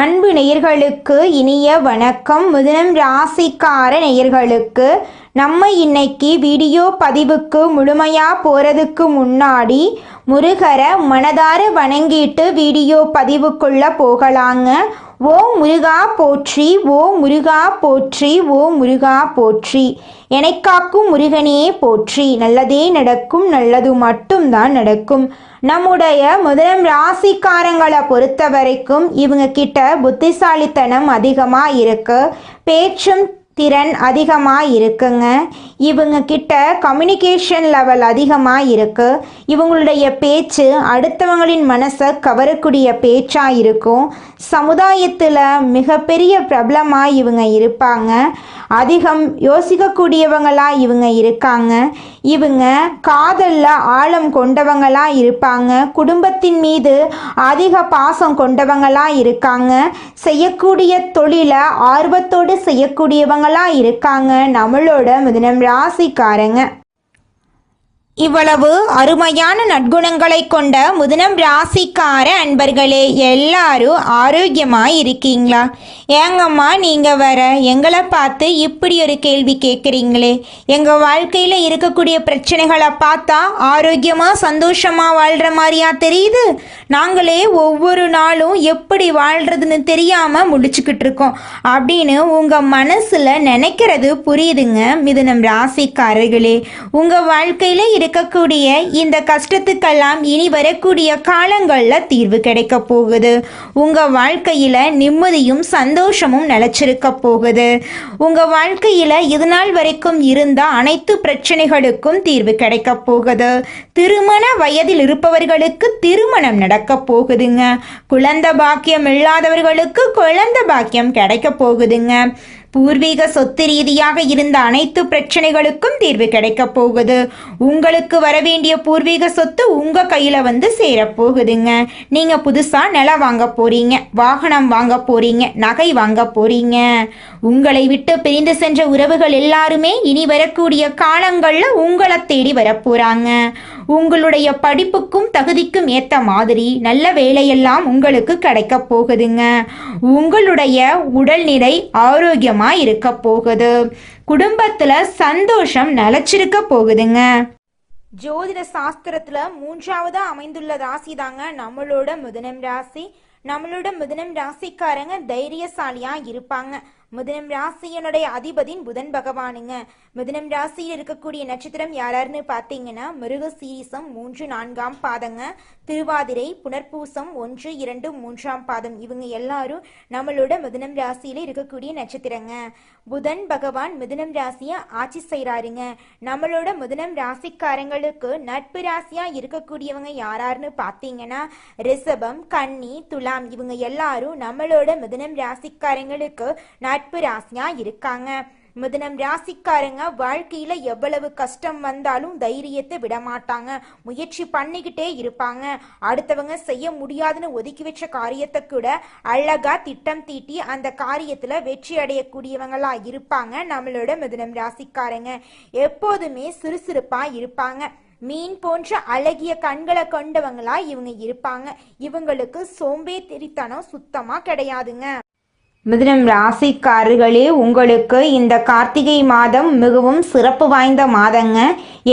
அன்பு நேயர்களுக்கு இனிய வணக்கம். மிதுனம் ராசிக்கார நேயர்களுக்கு நம்ம இன்னைக்கு வீடியோ பதிவுக்கு முழுமையாக போகிறதுக்கு முன்னாடி முருகரை மனதார வணங்கிட்டு வீடியோ பதிவுக்குள்ளே போகலாங்க. ஓ முருகா போற்றி, ஓ முருகா போற்றி, ஓ முருகா போற்றி, எனக்காக்கும் முருகனே போற்றி. நல்லதே நடக்கும், நல்லது மட்டும்தான் நடக்கும். நம்முடைய மிதுனம் ராசிக்காரங்களை பொறுத்த வரைக்கும் இவங்க கிட்ட புத்திசாலித்தனம் அதிகமாக இருக்கு, பேச்சும் திறன் அதிகமாக இருக்குங்க. இவங்க கிட்ட கம்யூனிகேஷன் லெவல் அதிகமாக இருக்கு. இவங்களுடைய பேச்சு அடுத்தவங்களின் மனசை கவரக்கூடிய பேச்சாக இருக்கும். சமுதாயத்தில் மிகப்பெரிய பிரபலமாக இவங்க இருப்பாங்க. அதிகம் யோசிக்கக்கூடியவங்களாக இவங்க இருக்காங்க. இவங்க காதலில் ஆழம் கொண்டவங்களாக இருப்பாங்க. குடும்பத்தின் மீது அதிக பாசம் கொண்டவங்களாக இருக்காங்க. செய்யக்கூடிய தொழிலை ஆர்வத்தோடு செய்யக்கூடியவங்களாக இருக்காங்க நம்மளோட மிதுனம் ராசிக்காரங்க. இவ்வளவு அருமையான நற்குணங்களை கொண்ட மிதுனம் ராசிக்கார அன்பர்களே, எல்லாரும் ஆரோக்கியமாக இருக்கீங்களா? ஏங்கம்மா நீங்கள் வர எங்களை பார்த்து இப்படி ஒரு கேள்வி கேட்குறீங்களே? எங்கள் வாழ்க்கையில் இருக்கக்கூடிய பிரச்சனைகளை பார்த்தா ஆரோக்கியமாக சந்தோஷமாக வாழ்கிற மாதிரியா தெரியுது. நாங்களே ஒவ்வொரு நாளும் எப்படி வாழ்கிறதுன்னு தெரியாமல் முடிச்சுக்கிட்டு இருக்கோம் அப்படின்னு உங்கள் மனசில் நினைக்கிறது புரியுதுங்க மிதுனம் ராசிக்காரர்களே. உங்கள் வாழ்க்கையில் இருக்கக்கூடிய இந்த கஷ்டத்துக்கெல்லாம் இனி வரக்கூடிய காலங்களில் தீர்வு கிடைக்க போகுது. உங்கள் வாழ்க்கையில் நிம்மதியும் சந்தோஷமும் நிலைச்சிருக்க போகுது. உங்கள் வாழ்க்கையில் இதுநாள் வரைக்கும் இருந்த அனைத்து பிரச்சனைகளுக்கும் தீர்வு கிடைக்க போகுது. திருமண வயதில் இருப்பவர்களுக்கு திருமணம் நடக்க போகுதுங்க. குழந்தை பாக்கியம் இல்லாதவர்களுக்கு குழந்தை பாக்கியம் கிடைக்க போகுதுங்க. பூர்வீக சொத்து ரீதியாக இருந்த அனைத்து பிரச்சனைகளுக்கும் தீர்வு கிடைக்க போகுது. உங்களுக்கு வரவேண்டிய பூர்வீக சொத்து உங்கள் கையில் வந்து சேரப்போகுதுங்க. நீங்கள் புதுசாக நிலம் வாங்க போகிறீங்க, வாகனம் வாங்க போகிறீங்க, நகை வாங்க போகிறீங்க. உங்களை விட்டு பிரிந்து சென்ற உறவுகள் எல்லாருமே இனி வரக்கூடிய காலங்களில் உங்களை தேடி வரப்போகிறாங்க. உங்களுடைய படிப்புக்கும் தகுதிக்கும் ஏற்ற மாதிரி நல்ல வேலையெல்லாம் உங்களுக்கு கிடைக்க போகுதுங்க. உங்களுடைய உடல்நிலை ஆரோக்கியமாக இருக்க போகுது. குடும்பத்தில் சந்தோஷம் நிலைச்சிருக்க போகுதுங்க. ஜோதிட சாஸ்திரத்தில் 3வது அமைந்துள்ள ராசி தாங்க நம்மளோட மிதுனம் ராசி. நம்மளோட மிதுனம் ராசிக்காரங்க தைரியசாலியாக இருப்பாங்க. மிதுனம் ராசியனுடைய அதிபதியின் புதன் பகவானுங்க. மிதுனம் ராசியில் இருக்கக்கூடிய நட்சத்திரம் யாராருன்னு பார்த்தீங்கன்னா மிருகசீரிசம் 3, 4ஆம் பாதங்க, திருவாதிரை, புனர்பூசம் 1, 2, 3ஆம் பாதம். இவங்க எல்லாரும் நம்மளோட மிதுனம் ராசியில இருக்கக்கூடிய நட்சத்திரங்க. புதன் பகவான் மிதுனம் ராசியை ஆட்சி செய்கிறாருங்க. நம்மளோட மிதுனம் ராசிக்காரங்களுக்கு நட்பு ராசியா இருக்கக்கூடியவங்க யாராருன்னு பார்த்தீங்கன்னா ரிஷபம், கன்னி, துலாம். இவங்க எல்லாரும் நம்மளோட மிதுனம் ராசிக்காரங்களுக்கு நட்பு ராசியா இருக்காங்க. மிதுனம் ராசிக்காரங்க வாழ்க்கையில எவ்வளவு கஷ்டம் வந்தாலும் தைரியத்தை விட மாட்டாங்க. முயற்சி பண்ணிக்கிட்டே இருப்பாங்க. அடுத்தவங்க செய்ய முடியாதுன்னு ஒதுக்கி வச்ச காரியத்தை கூட அழகா திட்டம் தீட்டி அந்த காரியத்துல வெற்றி அடையக்கூடியவங்களா இருப்பாங்க நம்மளோட மிதுனம் ராசிக்காரங்க. எப்போதுமே சுறுசுறுப்பா இருப்பாங்க. மீன் போன்ற அழகிய கண்களை கொண்டவங்களா இவங்க இருப்பாங்க. இவங்களுக்கு சோம்பேறித்தனம் சுத்தமா கிடையாதுங்க. மிதுனம் ராசிக்காரர்களே, உங்களுக்கு இந்த கார்த்திகை மாதம் மிகவும் சிறப்பு வாய்ந்த மாதங்க.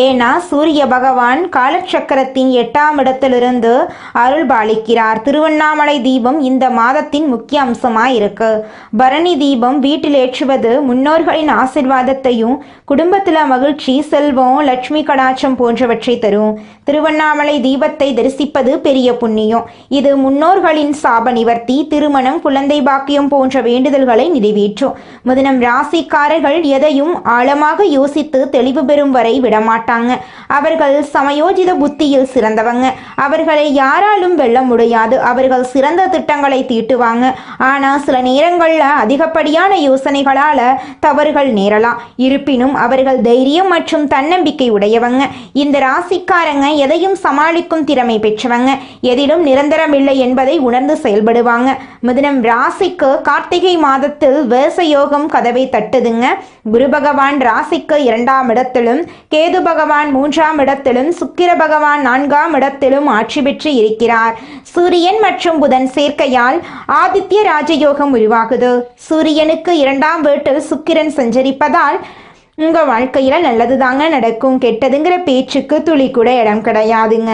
ஏன்னா சூரிய பகவான் காலச்சக்கரத்தின் 8ஆம் இடத்திலிருந்து அருள் பாலிக்கிறார். திருவண்ணாமலை தீபம் இந்த மாதத்தின் முக்கிய அம்சமாக இருக்கு. பரணி தீபம் வீட்டில் ஏற்றுவது முன்னோர்களின் ஆசிர்வாதத்தையும் குடும்பத்தில் மகிழ்ச்சி, செல்வம், லட்சுமி கடாட்சம் போன்றவற்றை தரும். திருவண்ணாமலை தீபத்தை தரிசிப்பது பெரிய புண்ணியம். இது முன்னோர்களின் சாப நிவர்த்தி, திருமணம், குழந்தை பாக்கியம் போன்ற வேண்டுதல்களை நிறைவேற்றும். மிதுனம் ராசிக்காரர்கள் எதையும் ஆழமாக யோசித்து தெளிவு பெறும் வரை விடமாட்டாங்க. அவர்கள் சமயோஜித புத்தியில் சிறந்தவங்க. அவர்களை யாராலும் வெல்ல முடியாது. அவர்கள் சிறந்த திட்டங்களை தீட்டுவாங்க. ஆனால் சில நேரங்களில் அதிகப்படியான யோசனைகளால தவறுகள் நேரலாம். இருப்பினும் அவர்கள் தைரியம் மற்றும் தன்னம்பிக்கை உடையவங்க. இந்த ராசிக்காரங்க எதையும் சமாளிக்கும் திறமை பெற்றவங்க. எதிலும் நிரந்தரம் இல்லை என்பதை உணர்ந்து செயல்படுவாங்க. மிதுனம் ராசிக்கு கார்த்திகை கார்த்திகை மாதத்தில் வேச யோகம் கதவை தட்டுதுங்க. குரு பகவான் ராசிக்கு 2ஆம் இடத்திலும், கேது பகவான் 3ஆம் இடத்திலும், சுக்கிர பகவான் 4ஆம் இடத்திலும் ஆட்சி பெற்று இருக்கிறார். சூரியன் மற்றும் புதன் சேர்க்கையால் ஆதித்ய ராஜயோகம் உருவாகுது. சூரியனுக்கு 2ஆம் வீட்டில் சுக்கிரன் சஞ்சரிப்பதால் உங்கள் வாழ்க்கையில் நல்லது தாங்க நடக்கும். கெட்டதுங்கிற பேச்சுக்கு துளி கூட இடம் கிடையாதுங்க.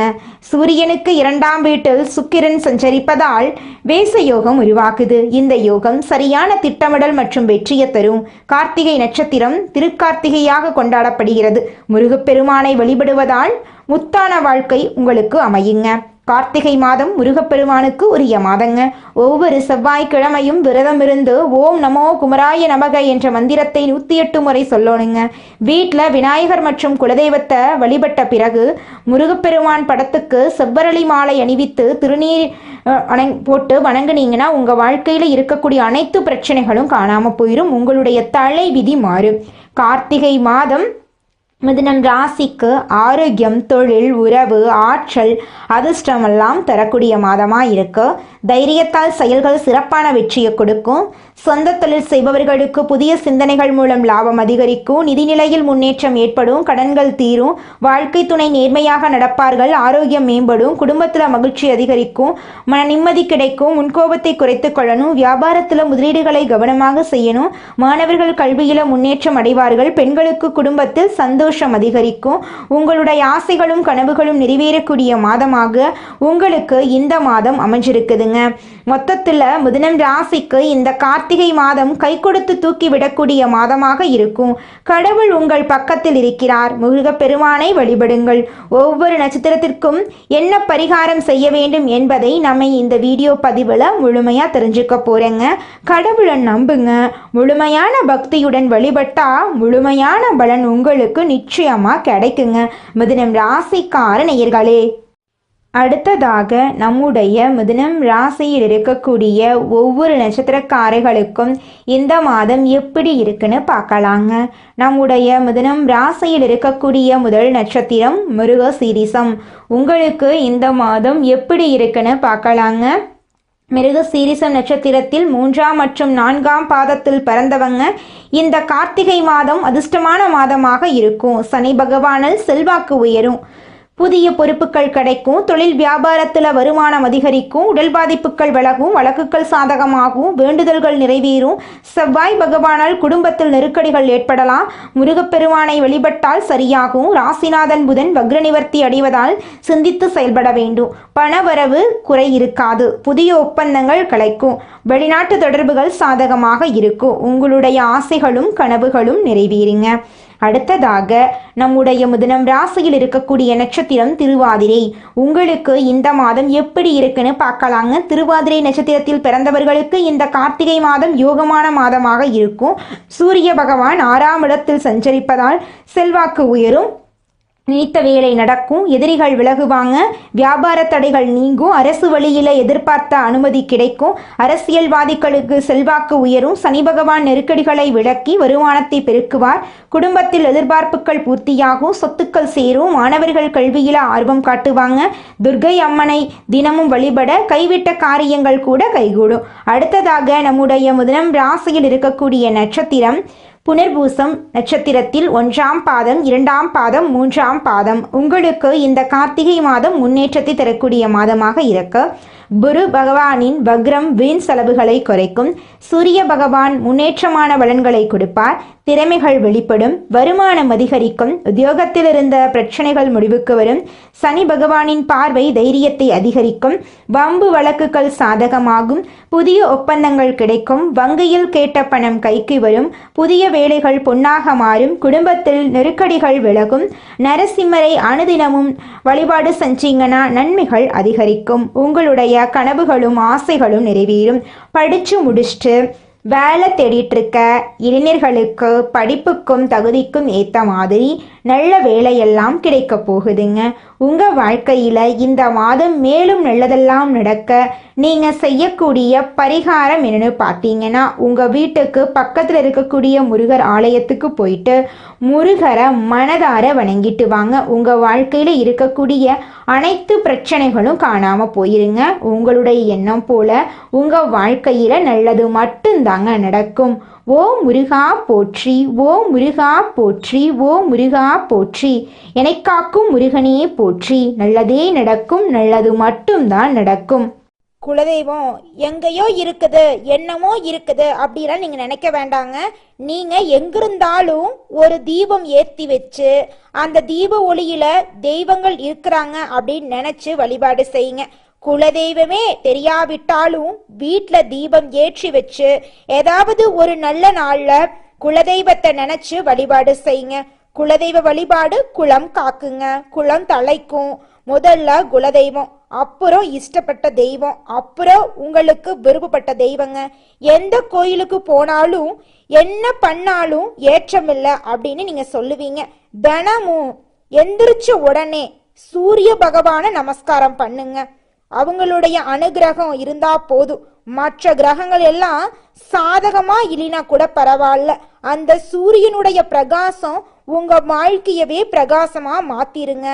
சூரியனுக்கு 2ஆம் வீட்டில் சுக்கிரன் சஞ்சரிப்பதால் வேச யோகம் உருவாக்குது. இந்த யோகம் சரியான திட்டமிடல் மற்றும் வெற்றியை தரும். கார்த்திகை நட்சத்திரம் திருக்கார்த்திகையாக கொண்டாடப்படுகிறது. முருகப்பெருமானை வழிபடுவதால் முத்தான வாழ்க்கை உங்களுக்கு அமையுங்க. கார்த்திகை மாதம் முருகப்பெருமானுக்கு உரிய மாதங்க. ஒவ்வொரு செவ்வாய்க்கிழமையும் விரதம் இருந்து ஓம் நமோ குமராய நமக என்ற மந்திரத்தை 108 முறை சொல்லணுங்க. வீட்டில் விநாயகர் மற்றும் குலதெய்வத்தை வழிபட்ட பிறகு முருகப்பெருமான் படத்துக்கு செவ்வரளி மாலை அணிவித்து திருநீர் போட்டு வணங்குனீங்கன்னா உங்கள் வாழ்க்கையில் இருக்கக்கூடிய அனைத்து பிரச்சனைகளும் காணாமல் போயிடும். உங்களுடைய தலை விதி மாறும். கார்த்திகை மாதம் மிதுனம் ராசிக்கு ஆரோக்கியம், தொழில், உறவு, ஆற்றல், அதிர்ஷ்டமெல்லாம் தரக்கூடிய மாதமாக இருக்கு. தைரியத்தால் செயல்கள் சிறப்பான வெற்றியை கொடுக்கும். சொந்த தொழில் செய்பவர்களுக்கு புதிய சிந்தனைகள் மூலம் லாபம் அதிகரிக்கும். நிதிநிலையில் முன்னேற்றம் ஏற்படும். கடன்கள் தீரும். வாழ்க்கை துணை நேர்மையாக நடப்பார்கள். ஆரோக்கியம் மேம்படும். குடும்பத்தில் மகிழ்ச்சி அதிகரிக்கும். மன நிம்மதி கிடைக்கும். முன்கோபத்தை குறைத்து கொள்ளணும். வியாபாரத்தில் முதலீடுகளை கவனமாக செய்யணும். மாணவர்கள் கல்வியில் முன்னேற்றம் அடைவார்கள். பெண்களுக்கு குடும்பத்தில் சந்தோஷம் அதிகரிக்கும். உங்களுடைய ஆசைகளும் கனவுகளும் நிறைவேறக்கூடிய மாதமாக உங்களுக்கு இந்த மாதம் அமைஞ்சிருக்குதுங்க. மொத்தத்தில் மிதுனம் ராசிக்கு இந்த கார்த்திகை மாதம் கை கொடுத்து தூக்கி விடக்கூடிய மாதமாக இருக்கும். கடவுள் உங்கள் பக்கத்தில் இருக்கிறார். முருகப்பெருமானை வழிபடுங்கள். ஒவ்வொரு நட்சத்திரத்திற்கும் என்ன பரிகாரம் செய்ய வேண்டும் என்பதை நம்ம இந்த வீடியோ பதிவில் முழுமையாக தெரிஞ்சுக்க போகிறேங்க. கடவுளை நம்புங்க. முழுமையான பக்தியுடன் வழிபட்டா முழுமையான பலன் உங்களுக்கு நிச்சயமாக கிடைக்குங்க. மிதுனம் ராசிக்கார நேயர்களே, அடுத்ததாக நம்முடைய மிதுனம் ராசியில் இருக்கக்கூடிய ஒவ்வொரு நட்சத்திரக்காரர்களுக்கும் இந்த மாதம் எப்படி இருக்குன்னு பார்க்கலாங்க. நம்முடைய மிதுனம் ராசியில் இருக்கக்கூடிய முதல் நட்சத்திரம் மிருகசீரிஷம். உங்களுக்கு இந்த மாதம் எப்படி இருக்குன்னு பார்க்கலாங்க. மிருகசீரிஷம் நட்சத்திரத்தில் 3ஆம் மற்றும் 4ஆம் பாதத்தில் பிறந்தவங்க இந்த கார்த்திகை மாதம் அதிர்ஷ்டமான மாதமாக இருக்கும். சனி பகவானால் செல்வாக்கு உயரும். புதிய பொறுப்புகள் கிடைக்கும். தொழில் வியாபாரத்தில் வருமானம் அதிகரிக்கும். உடல் பாதிப்புகள் விலகும். வழக்குகள் சாதகமாகும். வேண்டுதல்கள் நிறைவேறும். செவ்வாய் பகவானால் குடும்பத்தில் நெருக்கடிகள் ஏற்படலாம். முருகப்பெருமானை வழிபட்டால் சரியாகும். ராசிநாதன் புதன் வக்ர நிவர்த்தி அடைவதால் சிந்தித்து செயல்பட வேண்டும். பணவரவு குறை இருக்காது. புதிய ஒப்பந்தங்கள் கிடைக்கும். வெளிநாட்டு தொடர்புகள் சாதகமாக இருக்கும். உங்களுடைய ஆசைகளும் கனவுகளும் நிறைவேறுங்க. அடுத்ததாக நம்முடைய மிதுனம் ராசியில் இருக்கக்கூடிய நட்சத்திரம் திருவாதிரை. உங்களுக்கு இந்த மாதம் எப்படி இருக்குன்னு பார்க்கலாங்க. திருவாதிரை நட்சத்திரத்தில் பிறந்தவர்களுக்கு இந்த கார்த்திகை மாதம் யோகமான மாதமாக இருக்கும். சூரிய பகவான் 6ஆம் இடத்தில் சஞ்சரிப்பதால் செல்வாக்கு உயரும். நினைத்த வேலை நடக்கும். எதிரிகள் விலகுவாங்க. வியாபார தடைகள் நீங்கும். அரசு வழியில் எதிர்பார்த்த அனுமதி கிடைக்கும். அரசியல்வாதிகளுக்கு செல்வாக்கு உயரும். சனி பகவான் நெருக்கடிகளை விலக்கி வருமானத்தை பெருக்குவார். குடும்பத்தில் எதிர்பார்ப்புகள் பூர்த்தியாகும். சொத்துக்கள் சேரும். மாணவர்கள் கல்வியில் ஆர்வம் காட்டுவாங்க. துர்க்கை அம்மனை தினமும் வழிபட கைவிட்ட காரியங்கள் கூட கைகூடும். அடுத்ததாக நம்முடைய மிதுனம் ராசியில் இருக்கக்கூடிய நட்சத்திரம் புனர்பூசம் நட்சத்திரத்தில் 1ஆம் பாதம், 2ஆம் பாதம், 3ஆம் பாதம். உங்களுக்கு இந்த கார்த்திகை மாதம் முன்னேற்றத்தை தரக்கூடிய மாதமாக இருக்கு. குரு பகவானின் வக்ரம் வீண் செலவுகளை குறைக்கும். சூரிய பகவான் முன்னேற்றமான பலன்களை கொடுப்பார். திறமைகள் வெளிப்படும். வருமானம் அதிகரிக்கும். உத்தியோகத்தில் இருந்த பிரச்சனைகள் முடிவுக்கு வரும். சனி பகவானின் பார்வை தைரியத்தை அதிகரிக்கும். வம்பு வழக்குகள் சாதகமாகும். புதிய ஒப்பந்தங்கள் கிடைக்கும். வங்கியில் கேட்ட பணம் கைக்கு வரும். புதிய வேலைகள் பொன்னாக மாறும். குடும்பத்தில் நெருக்கடிகள் விலகும். நரசிம்மரை அனுதினமும் வழிபாடு செஞ்சீங்கன்னா நன்மைகள் அதிகரிக்கும். உங்களுடைய கனவுகளும் ஆசைகளும் நிறைவேறும். படிச்சு முடிச்சுட்டு வேலை தேடிட்டு இருக்க இளைஞர்களுக்கு படிப்புக்கும் தகுதிக்கும் ஏற்ற மாதிரி நல்ல வேலையெல்லாம் கிடைக்க போகுதுங்க. உங்கள் வாழ்க்கையில் இந்த மாதம் மேலும் நல்லதெல்லாம் நடக்க நீங்கள் செய்யக்கூடிய பரிகாரம் என்னென்னு பார்த்தீங்கன்னா, உங்கள் வீட்டுக்கு பக்கத்தில் இருக்கக்கூடிய முருகர் ஆலயத்துக்கு போயிட்டு முருகரை மனதார வணங்கிட்டு வாங்க. உங்கள் வாழ்க்கையில் இருக்கக்கூடிய அனைத்து பிரச்சனைகளும் காணாமல் போயிருங்க. உங்களுடைய எண்ணம் போல உங்கள் வாழ்க்கையில் நல்லது மட்டும்தாங்க தாங்க நடக்கும். ஓ முருகா போற்றி, ஓ முருகா போற்றி, ஓ முருகா போற்றி, என்னை காக்கும் முருகனே போற்றி. நல்லதே நடக்கும், நல்லது மட்டும்தான் நடக்கும். குலதெய்வம் எங்கேயோ இருக்குது, என்னமோ இருக்குது அப்படிலாம் நீங்க நினைக்க வேண்டாங்க. நீங்க எங்கிருந்தாலும் ஒரு தீபம் ஏத்தி வச்சு அந்த தீப ஒளியில தெய்வங்கள் இருக்கிறாங்க அப்படின்னு நினைச்சு வழிபாடு செய்யுங்க. குலதெய்வமே தெரியாவிட்டாலும் வீட்டுல தீபம் ஏற்றி வச்சு ஏதாவது ஒரு நல்ல நாள்ல குலதெய்வத்தை நினைச்சு வழிபாடு செய்யுங்க. குலதெய்வ வழிபாடு குலம் காக்குங்க, குலம் தலைக்கும். முதல்ல குலதெய்வம், அப்புறம் இஷ்டப்பட்ட தெய்வம், அப்புறம் உங்களுக்கு விருப்பப்பட்ட தெய்வங்க. எந்த கோயிலுக்கு போனாலும் என்ன பண்ணாலும் ஏற்றமில்லை அப்படின்னு நீங்க சொல்லுவீங்க. தினமும் எந்திரிச்ச உடனே சூரிய பகவான நமஸ்காரம் பண்ணுங்க. அவங்களுடைய அனுகிரகம் இருந்தா போதும். மற்ற கிரகங்கள் எல்லாம் சாதகமா இல்லைனா கூட பரவாயில்ல, அந்த சூரியனுடைய பிரகாசம் உங்க வாழ்க்கையவே பிரகாசமா மாத்திருங்க.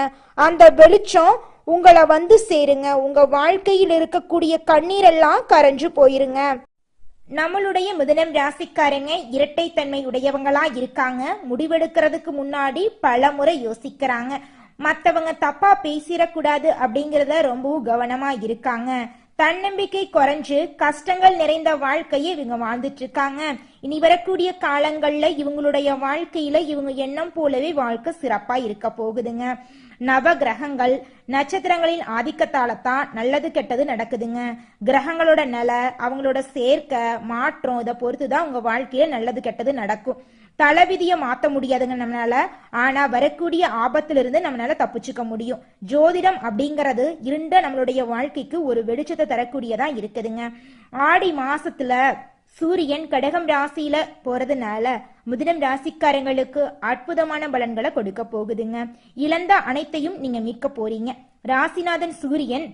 அந்த வெளிச்சம் உங்களை வந்து சேருங்க. உங்க வாழ்க்கையில் இருக்கக்கூடிய கண்ணீரெல்லாம் கரைஞ்சு போயிருங்க. நம்மளுடைய மிதுனம் ராசிக்காரங்க இரட்டைத்தன்மை உடையவங்களா இருக்காங்க. முடிவெடுக்கிறதுக்கு முன்னாடி பல முறை யோசிக்கிறாங்க. மற்றவங்க தப்பா பேசிடக்கூடாது அப்படிங்கிறத ரொம்பவும் கவனமா இருக்காங்க. தன்னம்பிக்கை குறைஞ்சு கஷ்டங்கள் நிறைந்த வாழ்க்கையை இவங்க வாழ்ந்துட்டு இருக்காங்க. இனி வரக்கூடிய காலங்கள்ல இவங்களுடைய வாழ்க்கையில இவங்க எண்ணம் போலவே வாழ்க்கை சிறப்பா இருக்க போகுதுங்க. நவ கிரகங்கள் நட்சத்திரங்களின் ஆதிக்கத்தால தான் நல்லது கெட்டது நடக்குதுங்க. கிரகங்களோட நிலை, அவங்களோட சேர்க்கை, மாற்றம் இதை பொறுத்துதான் உங்க வாழ்க்கையில நல்லது கெட்டது நடக்கும். தலைவிதியை மாற்ற முடியாதுங்க நம்மளால, ஆனா வரக்கூடிய ஆபத்திலிருந்து நம்மளால தப்பிச்சுக்க முடியும். ஜோதிடம் அப்படிங்கிறது இருண்ட நம்மளுடைய வாழ்க்கைக்கு ஒரு வெளிச்சத்தை தரக்கூடியதா இருக்குதுங்க. ஆடி மாசத்துல சூரியன் கடகம் ராசியில போறதுனால மிதுனம் ராசிக்காரங்களுக்கு அற்புதமான பலன்களை கொடுக்க போகுதுங்க. இழந்த அனைத்தையும் நீங்க மீட்க போறீங்க. ராசிநாதன் சூரியன்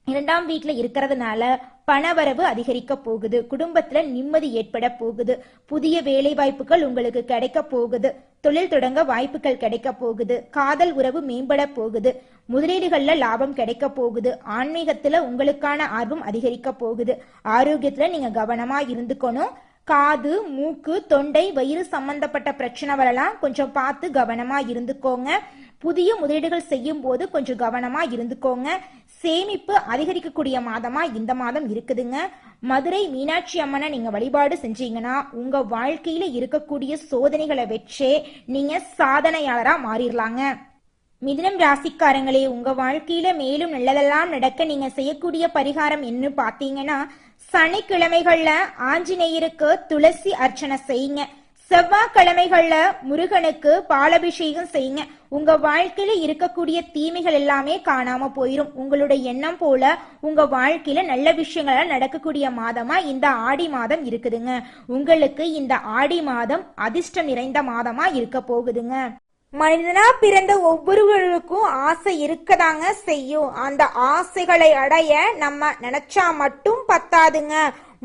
2ஆம் வீட்டுல இருக்கிறதுனால பணவரவு அதிகரிக்க போகுது. குடும்பத்துல நிம்மதி ஏற்பட போகுது. புதிய வேலை வாய்ப்புகள் உங்களுக்கு கிடைக்க போகுது. தொழில் தொடங்க வாய்ப்புகள் கிடைக்க போகுது. காதல் உறவு மேம்பட போகுது. முதலீடுகள்ல லாபம் கிடைக்க போகுது. ஆன்மீகத்துல உங்களுக்கான ஆர்வம் அதிகரிக்க போகுது. ஆரோக்கியத்துல நீங்க கவனமா இருந்துக்கணும். காது, மூக்கு, தொண்டை, வயிறு சம்பந்தப்பட்ட பிரச்சனை வரலாம், கொஞ்சம் பார்த்து கவனமா இருந்துக்கோங்க. புதிய முதலீடுகள் செய்யும் போது கொஞ்சம் கவனமா இருந்துக்கோங்க. சேமிப்பு அதிகரிக்கக்கூடிய மாதமா இந்த மாதம் இருக்குதுங்க. மதுரை மீனாட்சி அம்மனை நீங்க வழிபாடு செஞ்சீங்கன்னா உங்க வாழ்க்கையில இருக்கக்கூடிய சோதனைகளை வச்சே நீங்க சாதனையாளரா மாறிடலாங்க. மிதுனம் ராசிக்காரங்களே, உங்க வாழ்க்கையில மேலும் நல்லதெல்லாம் நடக்க நீங்க செய்யக்கூடிய பரிகாரம் என்ன பாத்தீங்கன்னா, சனிக்கிழமைகள்ல ஆஞ்சநேயருக்கு துளசி அர்ச்சனை செய்யுங்க. செவ்வாய்க்கிழமைகள்ல முருகனுக்கு பாலாபிஷேகம் செய்யுங்க. உங்க வாழ்க்கையில இருக்கக்கூடிய தீமைகள் எல்லாமே காணாம போயிரும். உங்களுடைய எண்ணம் போல உங்க வாழ்க்கையில நல்ல விஷயங்கள் நடக்கக்கூடிய மாதமா இந்த ஆடி மாதம் இருக்குதுங்க. உங்களுக்கு இந்த ஆடி மாதம் அதிர்ஷ்டம் நிறைந்த மாதமா இருக்க போகுதுங்க. மனிதனா பிறந்த ஒவ்வொருவருக்கும் ஆசை இருக்கதாங்க செய்யும். அந்த ஆசைகளை அடைய நம்ம நினைச்சா மட்டும் பத்தாதுங்க.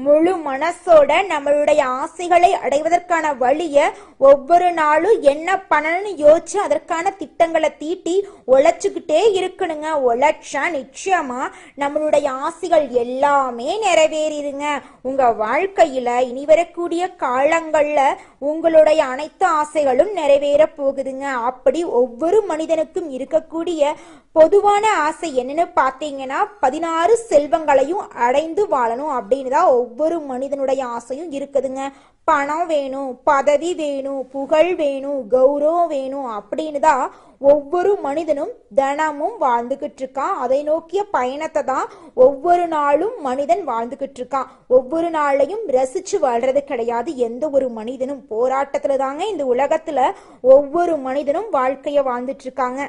முழு மனசோட நம்மளுடைய ஆசைகளை அடைவதற்கான வழிய ஒவ்வொரு நாளும் என்ன பண்ணணும்னு யோசிச்சு அதற்கான திட்டங்களை தீட்டி உழைச்சுக்கிட்டே இருக்கணுங்க. உழைச்சா நிச்சயமா நம்மளுடைய ஆசைகள் எல்லாமே நிறைவேறிடுங்க. உங்க வாழ்க்கையில இனி வரக்கூடிய காலங்கள்ல உங்களுடைய அனைத்து ஆசைகளும் நிறைவேற போகுதுங்க. அப்படி ஒவ்வொரு மனிதனுக்கும் இருக்கக்கூடிய பொதுவான ஆசை என்னன்னு பாத்தீங்கன்னா 16 செல்வங்களையும் அடைந்து வாழணும் அப்படின்னு தான் ஒவ்வொரு மனிதனுடைய ஆசையும் இருக்குதுங்க. பணம் வேணும், பதவி வேணும், புகழ் வேணும், கௌரவம் வேணும் அப்படின்னு தான் ஒவ்வொரு மனிதனும் தினமும் வாழ்ந்துகிட்டு இருக்கான். அதை நோக்கிய பயணத்தை தான் ஒவ்வொரு நாளும் மனிதன் வாழ்ந்துகிட்டு இருக்கான். ஒவ்வொரு நாளையும் ரசிச்சு வாழ்றது கிடையாது. எந்த ஒரு மனிதனும் போராட்டத்துல தாங்க இந்த உலகத்துல ஒவ்வொரு மனிதனும் வாழ்க்கைய வாழ்ந்துட்டு இருக்காங்க.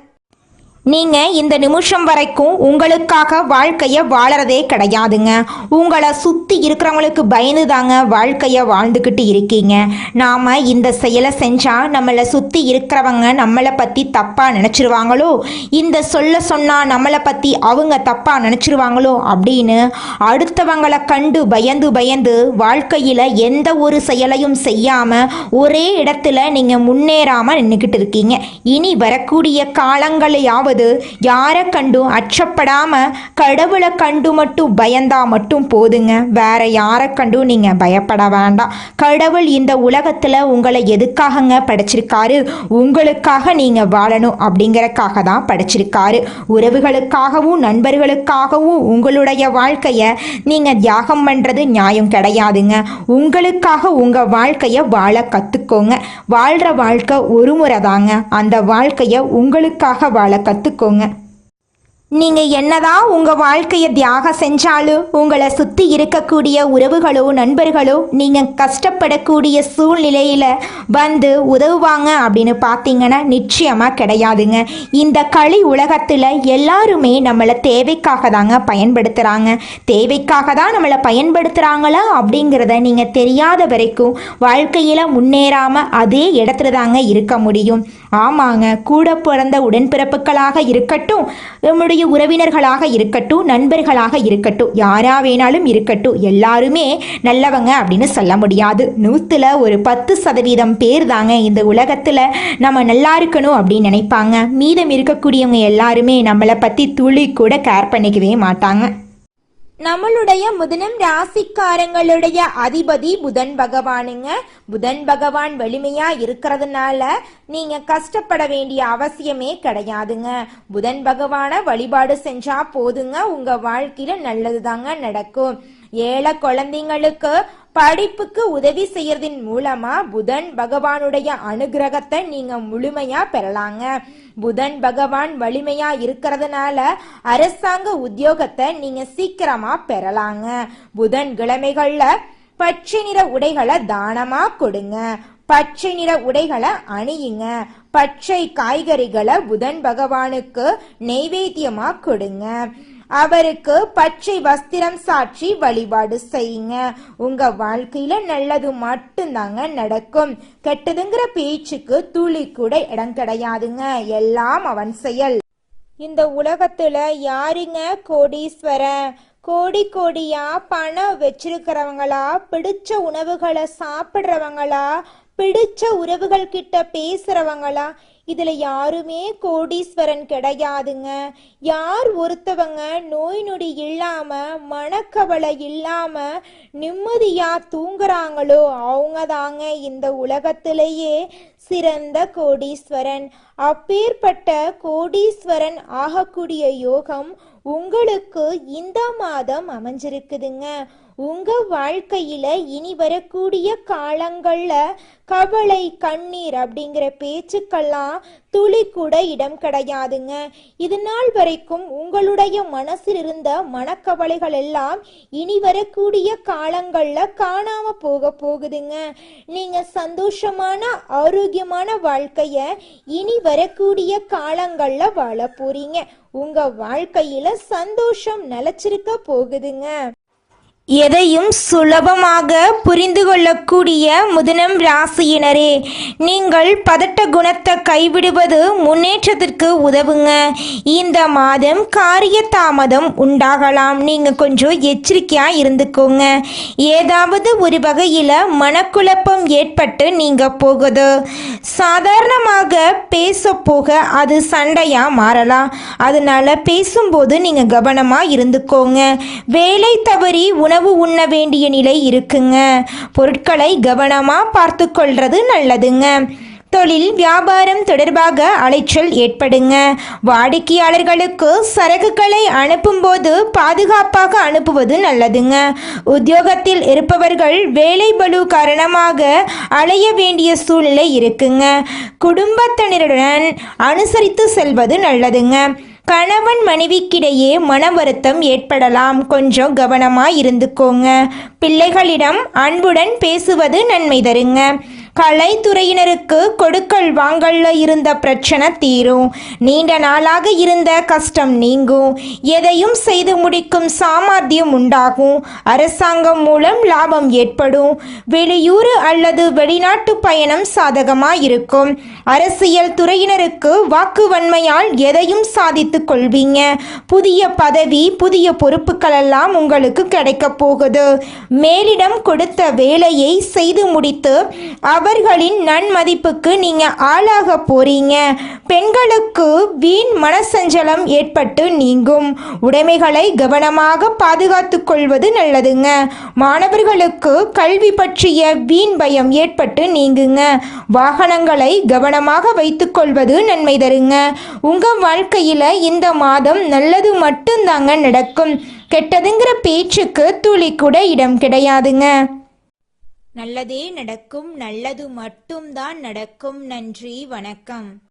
நீங்கள் இந்த நிமிஷம் வரைக்கும் உங்களுக்காக வாழ்க்கையை வாழறதே கிடையாதுங்க. உங்களை சுற்றி இருக்கிறவங்களுக்கு பயந்து தாங்க வாழ்க்கையை வாழ்ந்துக்கிட்டு இருக்கீங்க. நாம் இந்த செயலை செஞ்சால் நம்மளை சுற்றி இருக்கிறவங்க நம்மளை பற்றி தப்பாக நினச்சிருவாங்களோ, இந்த சொன்னால் நம்மளை பற்றி அவங்க தப்பாக நினச்சிருவாங்களோ அப்படின்னு அடுத்தவங்களை கண்டு பயந்து பயந்து வாழ்க்கையில் எந்த ஒரு செயலையும் செய்யாமல் ஒரே இடத்துல நீங்கள் முன்னேறாமல் நின்றுக்கிட்டு இருக்கீங்க. இனி வரக்கூடிய காலங்களையாவது போகும்போது யாரை கண்டும் அச்சப்படாம கடவுளை கண்டு மட்டும் பயந்தா மட்டும் போதுங்க. வேற யாரை கண்டும் நீங்க பயப்பட வேண்டாம். கடவுள் இந்த உலகத்துல உங்களை எதுக்காகங்க படைச்சிருக்காரு? உங்களுக்காக நீங்க வாழணும் அப்படிங்கறக்காக தான் படைச்சிருக்காரு. உறவுகளுக்காகவும் நண்பர்களுக்காகவும் உங்களுடைய வாழ்க்கையை நீங்க தியாகம் பண்றது நியாயம் கிடையாதுங்க. உங்களுக்காக உங்க வாழ்க்கையை வாழ கத்துக்கோங்க. வாழ்ற வாழ்க்கை ஒரு முறை தாங்க. அந்த வாழ்க்கையை உங்களுக்காக வாழ கத்துக்கோங்க. நீங்கள் என்னதான் உங்கள் வாழ்க்கையை தியாகம் செஞ்சாலும் உங்களை சுற்றி இருக்கக்கூடிய உறவுகளோ நண்பர்களோ நீங்கள் கஷ்டப்படக்கூடிய சூழ்நிலையில் வந்து உதவுவாங்க அப்படின்னு பார்த்தீங்கன்னா நிச்சயமாக கிடையாதுங்க. இந்த களி உலகத்தில் எல்லாருமே நம்மளை தேவைக்காக தாங்க பயன்படுத்துகிறாங்க. தேவைக்காக தான் நம்மளை பயன்படுத்துகிறாங்களா அப்படிங்கிறத நீங்கள் தெரியாத வரைக்கும் வாழ்க்கையில் முன்னேறாமல் அதே இடத்துல தாங்க இருக்க முடியும். ஆமாங்க, கூட பிறந்த உடன்பிறப்புகளாக இருக்கட்டும், நம்முடைய உறவினர்களாக இருக்கட்டும், நண்பர்களாக இருக்கட்டும், யாரா வேணாலும் இருக்கட்டும், எல்லாருமே நல்லவங்க அப்படின்னு சொல்ல முடியாது. 100ல் ஒரு 10% பேர் தாங்க இந்த உலகத்தில் நம்ம நல்லா இருக்கணும் அப்படின்னு நினைப்பாங்க. மீதம் இருக்கக்கூடியவங்க எல்லாருமே நம்மளை பற்றி துளி கூட கேர் பண்ணிக்கவே மாட்டாங்க. நம்மளுடைய மிதுனம் ராசிக்காரங்களுடைய அதிபதி புதன் பகவானுங்க. புதன் பகவான் வலிமையா இருக்கிறதுனால நீங்க கஷ்டப்பட வேண்டிய அவசியமே கிடையாதுங்க. புதன் பகவானை வழிபாடு செஞ்சா போதுங்க, உங்க வாழ்க்கையில நல்லது தாங்க நடக்கும். ஏழை குழந்தைங்களுக்கு படிப்புக்கு உதவி செய்யறதின் மூலமா புதன் பகவானுடைய அனுகிரகத்தை நீங்க முழுமையா பெறலாங்க. புதன் பகவான் வலிமையா இருக்கிறதுனால அரசாங்க உத்தியோகத்தை நீங்க சீக்கிரமா பெறலாங்க. புதன் கிழமைகள்ல பச்சை நிற உடைகளை தானமா கொடுங்க. பச்சை நிற உடைகளை அணியுங்க. பச்சை காய்கறிகளை புதன் பகவானுக்கு நெய்வேத்தியமா கொடுங்க. அவருக்கு பச்சை வஸ்திரம் சாற்றி வழிபாடு செய்யுங்க. உங்க வாழ்க்கையில நல்லது மட்டும்தாங்க நடக்கும். கெட்டதுங்கிற பேச்சுக்கு துளி கூட இடம் கிடையாதுங்க. எல்லாம் அவன் செயல். இந்த உலகத்துல யாருங்க கோடீஸ்வரன்? கோடி கோடியா பணம் வச்சிருக்கிறவங்களா, பிடிச்ச உணவுகளை சாப்பிடுறவங்களா, பிடிச்ச உறவுகள் கிட்ட பேசுறவங்களா? இதுல யாருமே கோடீஸ்வரன் கிடையாதுங்க. யார் ஒருத்தவங்க நோய் நொடி இல்லாம மனக்கவலை இல்லாம நிம்மதியா தூங்குறாங்களோ அவங்க தாங்க இந்த உலகத்திலேயே சிறந்த கோடீஸ்வரன். அப்பேற்பட்ட கோடீஸ்வரன் ஆகக்கூடிய யோகம் உங்களுக்கு இந்த மாதம் அமைஞ்சிருக்குதுங்க. உங்க வாழ்க்கையில இனி வரக்கூடிய காலங்கள்ல கவலை கண்ணீர் அப்படிங்கிற பேச்சுக்கெல்லாம் துளி கூட இடம் கிடையாதுங்க. இது நாள் வரைக்கும் உங்களுடைய மனசில் இருந்த மனக்கவலைகள் எல்லாம் இனி வரக்கூடிய காலங்கள்ல காணாம போகுதுங்க. நீங்க சந்தோஷமான ஆரோக்கியமான வாழ்க்கைய இனி வரக்கூடிய காலங்கள்ல வாழ போறீங்க. உங்க வாழ்க்கையில சந்தோஷம் நிலைச்சிருக்க போகுதுங்க. எதையும் சுலபமாக புரிந்து கொள்ளக்கூடிய மிதுனம் ராசியினரே, நீங்கள் பதட்ட குணத்தை கைவிடுவது முன்னேற்றத்திற்கு உதவுங்க. இந்த மாதம் காரிய தாமதம் உண்டாகலாம். நீங்கள் கொஞ்சம் எச்சரிக்கையாக இருந்துக்கோங்க. ஏதாவது ஒரு வகையில் மனக்குழப்பம் ஏற்பட்டு நீங்கள் போகுது. சாதாரணமாக பேச போக அது சண்டையாக மாறலாம். அதனால பேசும்போது நீங்கள் கவனமாக இருந்துக்கோங்க. வேலை தவறி உணவு உண்ண வேண்டிய நிலை இருக்குங்க. பொருட்களை கவனமா பார்த்து கொள்றது நல்லதுங்க. தொழில் வியாபாரம் தொடர்பாக அலைச்சல் ஏற்படுங்க. வாடிக்கையாளர்களுக்கு சரக்குகளை அனுப்பும்போது பாதுகாப்பாக அனுப்புவது நல்லதுங்க. உத்தியோகத்தில் இருப்பவர்கள் வேலை பளு காரணமாக அலைய வேண்டிய சூழ்நிலை இருக்குங்க. குடும்பத்தினருடன் அனுசரித்து செல்வது நல்லதுங்க. கணவன் மனைவிக்கிடையே மன வருத்தம் ஏற்படலாம். கொஞ்சம் கவனமாக இருந்துக்கோங்க. பிள்ளைகளிடம் அன்புடன் பேசுவது நன்மை தருங்க. கலைத்துறையினருக்கு கொடுக்கல் வாங்கல்ல இருந்த பிரச்சனை தீரும். நீண்ட நாளாக இருந்த கஷ்டம் நீங்கும். எதையும் செய்து முடிக்கும் சாமர்த்தியம் உண்டாகும். அரசாங்கம் மூலம் லாபம் ஏற்படும். வெளியூர் அல்லது வெளிநாட்டு பயணம் சாதகமாக இருக்கும். அரசியல் துறையினருக்கு வாக்குவன்மையால் எதையும் சாதித்து கொள்வீங்க. புதிய பதவி புதிய பொறுப்புகள் எல்லாம் உங்களுக்கு கிடைக்க போகுது. மேலிடம் கொடுத்த வேலையை செய்து முடித்து நபர்களின் நன்மதிப்புக்கு நீங்க ஆளாக போறீங்க. பெண்களுக்கு வீண் மனசஞ்சலம் ஏற்பட்டு நீங்கும். உடைமைகளை கவனமாக பாதுகாத்து கொள்வது நல்லதுங்க. மாணவர்களுக்கு கல்வி பற்றிய வீண் பயம் ஏற்பட்டு நீங்குங்க. வாகனங்களை கவனமாக வைத்துக்கொள்வது நன்மை தருங்க. உங்க வாழ்க்கையில இந்த மாதம் நல்லது மட்டும்தாங்க நடக்கும். கெட்டதுங்கிற பேச்சுக்கு துளி கூட இடம் கிடையாதுங்க. நல்லதே நடக்கும், நல்லது மட்டும்தான் நடக்கும். நன்றி, வணக்கம்.